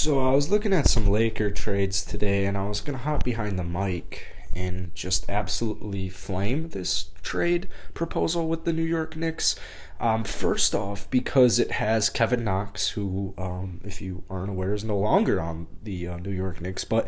So I was looking at some Laker trades today, and I was gonna hop behind the mic and just absolutely flame this trade proposal with the New York Knicks. First off, because it has Kevin Knox, who, if you aren't aware, is no longer on the New York Knicks, but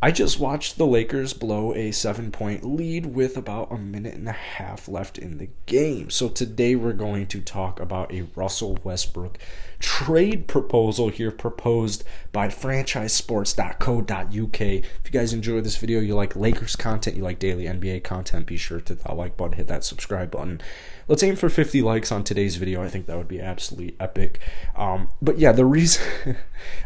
I just watched the Lakers blow a 7-point lead with about a minute and a half left in the game. So today we're going to talk about a Russell Westbrook trade proposal here proposed by franchisesports.co.uk. If you guys enjoy this video, you like Lakers content, you like daily NBA content, be sure to hit that like button, hit that subscribe button. Let's aim for 50 likes on today's video. I think that would be absolutely epic. But yeah, the reason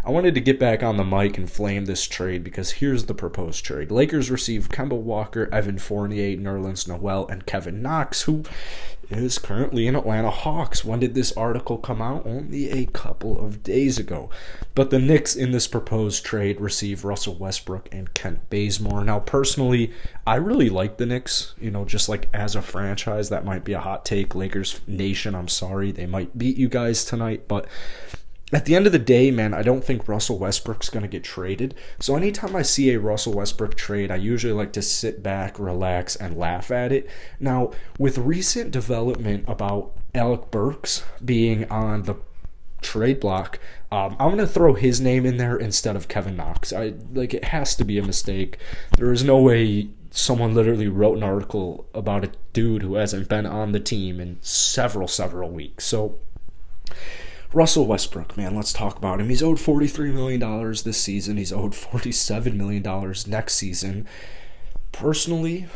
I wanted to get back on the mic and flame this trade because here's the proposed trade. Lakers receive Kemba Walker, Evan Fournier, Nerlens Noel, and Kevin Knox, who is currently an Atlanta Hawks. When did this article come out? Only a couple of days ago. But the Knicks in this proposed trade receive Russell Westbrook and Kent Bazemore. Now, personally, I really like the Knicks. Just like as a franchise, that might be a hot take. Lakers Nation, I'm sorry. They might beat you guys tonight, but at the end of the day, man, I don't think Russell Westbrook's going to get traded. So anytime I see a Russell Westbrook trade, I usually like to sit back, relax, and laugh at it. Now, with recent development about Alec Burks being on the trade block, I'm going to throw his name in there instead of Kevin Knox. It has to be a mistake. There is no way someone literally wrote an article about a dude who hasn't been on the team in several weeks. So Russell Westbrook, man, let's talk about him. He's owed $43 million this season. He's owed $47 million next season. Personally,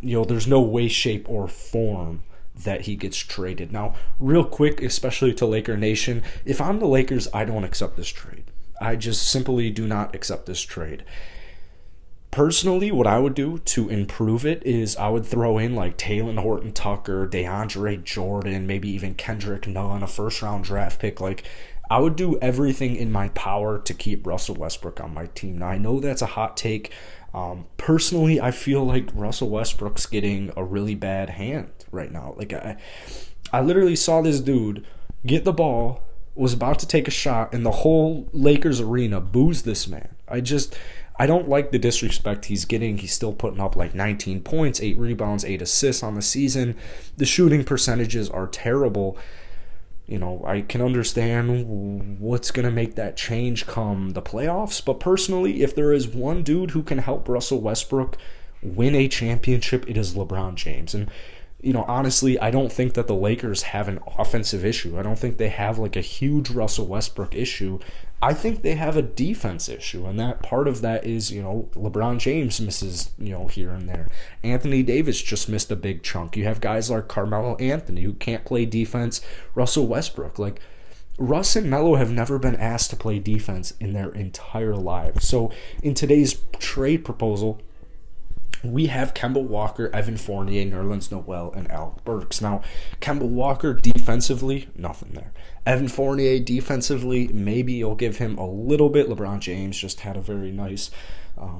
there's no way, shape, or form that he gets traded. Now, real quick, especially to Laker Nation, if I'm the Lakers, I don't accept this trade. I just simply do not accept this trade. Personally, what I would do to improve it is I would throw in like Talen Horton-Tucker, DeAndre Jordan, maybe even Kendrick Nunn, a first-round draft pick. I would do everything in my power to keep Russell Westbrook on my team. Now, I know that's a hot take. Personally, I feel like Russell Westbrook's getting a really bad hand right now. I literally saw this dude get the ball, was about to take a shot, and the whole Lakers arena boos this man. I don't like the disrespect he's getting. He's still putting up like 19 points, 8 rebounds, 8 assists on the season. The shooting percentages are terrible. I can understand what's going to make that change come the playoffs. But personally, if there is one dude who can help Russell Westbrook win a championship, it is LeBron James. And honestly, I don't think that the Lakers have an offensive issue. I don't think they have like a huge Russell Westbrook issue. I think they have a defense issue, and that part of that is, LeBron James misses, here and there. Anthony Davis just missed a big chunk. You have guys like Carmelo Anthony who can't play defense. Russell Westbrook, Russ and Melo have never been asked to play defense in their entire lives. So in today's trade proposal, we have Kemba Walker, Evan Fournier, Nerlens Noel, and Alec Burks. Now, Kemba Walker defensively, nothing there. Evan Fournier defensively, maybe you'll give him a little bit. LeBron James just had a very nice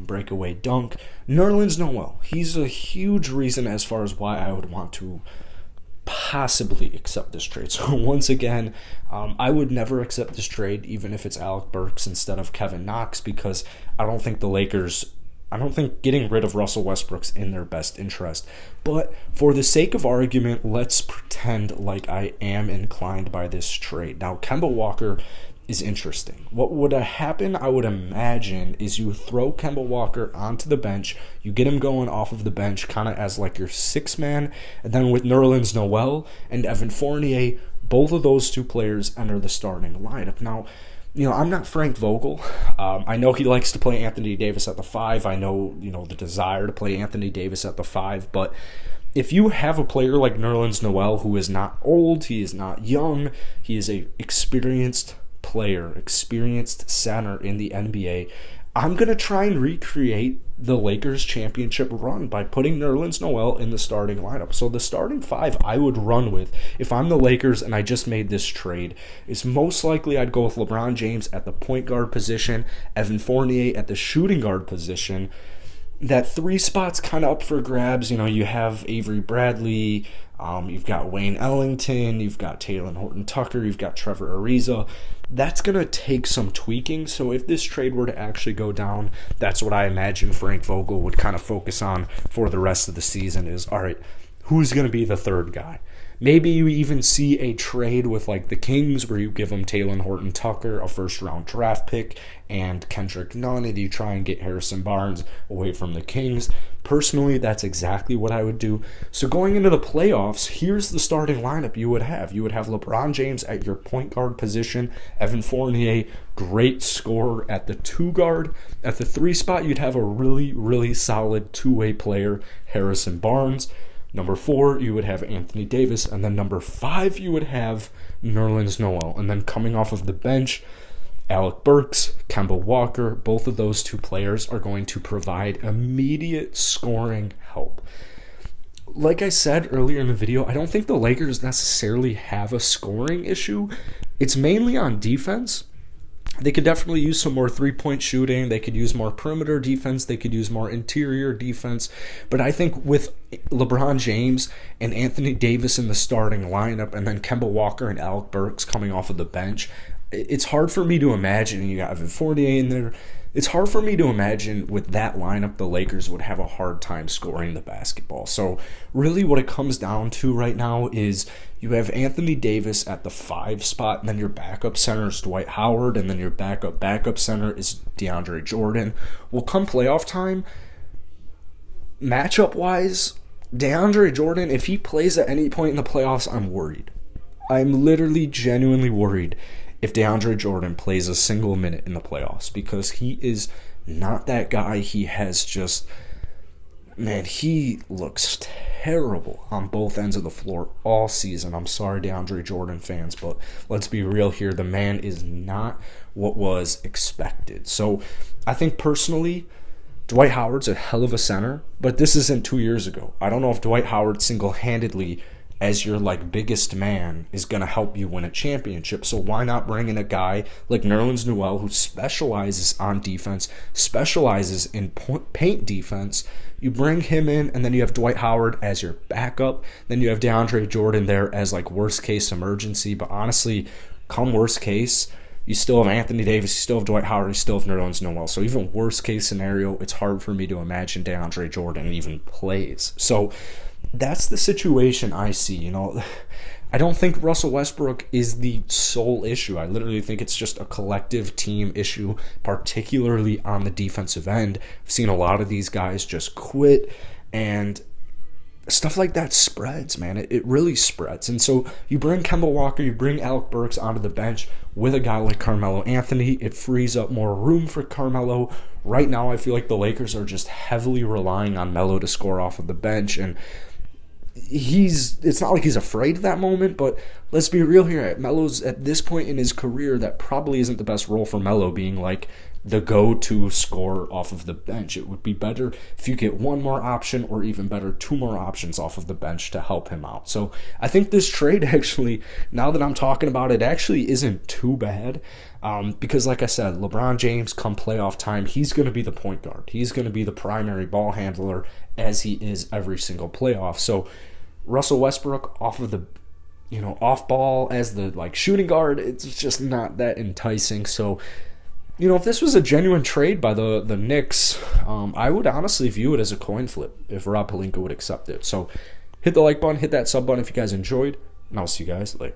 breakaway dunk. Nerlens Noel, he's a huge reason as far as why I would want to possibly accept this trade. So once again, I would never accept this trade, even if it's Alec Burks instead of Kevin Knox, because I don't think getting rid of Russell Westbrook's in their best interest. But for the sake of argument, let's pretend like I am inclined by this trade. Now, Kemba Walker is interesting. What would happen, I would imagine, is you throw Kemba Walker onto the bench, you get him going off of the bench kind of as like your sixth man, and then with Nerlens Noel and Evan Fournier, both of those two players enter the starting lineup. Now, I'm not Frank Vogel. I know he likes to play Anthony Davis at the 5. I know, the desire to play Anthony Davis at the 5. But if you have a player like Nerlens Noel who is not old, he is not young, he is a experienced player, experienced center in the NBA, I'm going to try and recreate the Lakers championship run by putting Nerlens Noel in the starting lineup. So the starting 5 I would run with if I'm the Lakers and I just made this trade is most likely I'd go with LeBron James at the point guard position, Evan Fournier at the shooting guard position, that 3 spot's kind of up for grabs. You know, you have Avery Bradley, you've got Wayne Ellington, you've got Taylor Horton-Tucker, you've got Trevor Ariza. That's going to take some tweaking. So if this trade were to actually go down, that's what I imagine Frank Vogel would kind of focus on for the rest of the season is, all right, who's going to be the third guy? Maybe you even see a trade with like the Kings where you give them Taylor Horton-Tucker, a first-round draft pick, and Kendrick Nunn, and you try and get Harrison Barnes away from the Kings. Personally, that's exactly what I would do. So going into the playoffs, here's the starting lineup you would have. You would have LeBron James at your point guard position, Evan Fournier, great scorer at the 2 guard. At the 3 spot, you'd have a really, really solid two-way player, Harrison Barnes. Number 4, you would have Anthony Davis. And then number 5, you would have Nerlens Noel. And then coming off of the bench, Alec Burks, Kemba Walker, both of those 2 players are going to provide immediate scoring help. Like I said earlier in the video, I don't think the Lakers necessarily have a scoring issue. It's mainly on defense. They could definitely use some more three-point shooting. They could use more perimeter defense. They could use more interior defense. But I think with LeBron James and Anthony Davis in the starting lineup and then Kemba Walker and Alec Burks coming off of the bench, it's hard for me to imagine. You got Evan Fournier in there. It's hard for me to imagine with that lineup the Lakers would have a hard time scoring the basketball. So really what it comes down to right now is you have Anthony Davis at the 5 spot, and then your backup center is Dwight Howard, and then your backup center is DeAndre Jordan. Well, come playoff time, matchup-wise, DeAndre Jordan, if he plays at any point in the playoffs, I'm worried. I'm literally genuinely worried if DeAndre Jordan plays a single minute in the playoffs, because he is not that guy. He has just, man, he looks terrible on both ends of the floor all season. I'm sorry, DeAndre Jordan fans, but let's be real here. The man is not what was expected. So I think personally, Dwight Howard's a hell of a center, but this isn't 2 years ago. I don't know if Dwight Howard single-handedly as your like biggest man is going to help you win a championship. So why not bring in a guy like Nerlens Noel, who specializes on defense, specializes in paint defense? You bring him in, and then you have Dwight Howard as your backup. Then you have DeAndre Jordan there as like worst case emergency. But honestly, come worst case, you still have Anthony Davis, you still have Dwight Howard, you still have Nerlens Noel. So even worst case scenario, it's hard for me to imagine DeAndre Jordan even plays. So that's the situation I see. You know, I don't think Russell Westbrook is the sole issue. I literally think it's just a collective team issue, particularly on the defensive end. I've seen a lot of these guys just quit, and stuff like that spreads, man. It really spreads. And so you bring Kemba Walker, you bring Alec Burks onto the bench with a guy like Carmelo Anthony. It frees up more room for Carmelo. Right now, I feel like the Lakers are just heavily relying on Melo to score off of the bench, and it's not like he's afraid of that moment, but let's be real here. Melo's at this point in his career, that probably isn't the best role for Melo, being like the go-to scorer off of the bench. It would be better if you get one more option, or even better, 2 more options off of the bench to help him out. So I think this trade actually, now that I'm talking about it, actually isn't too bad. Because like I said, LeBron James, come playoff time, he's going to be the point guard. He's going to be the primary ball handler, as he is every single playoff. So Russell Westbrook off of the, off ball as the like shooting guard, it's just not that enticing. So, if this was a genuine trade by the Knicks, I would honestly view it as a coin flip if Rob Pelinka would accept it. So hit the like button, hit that sub button if you guys enjoyed, and I'll see you guys later.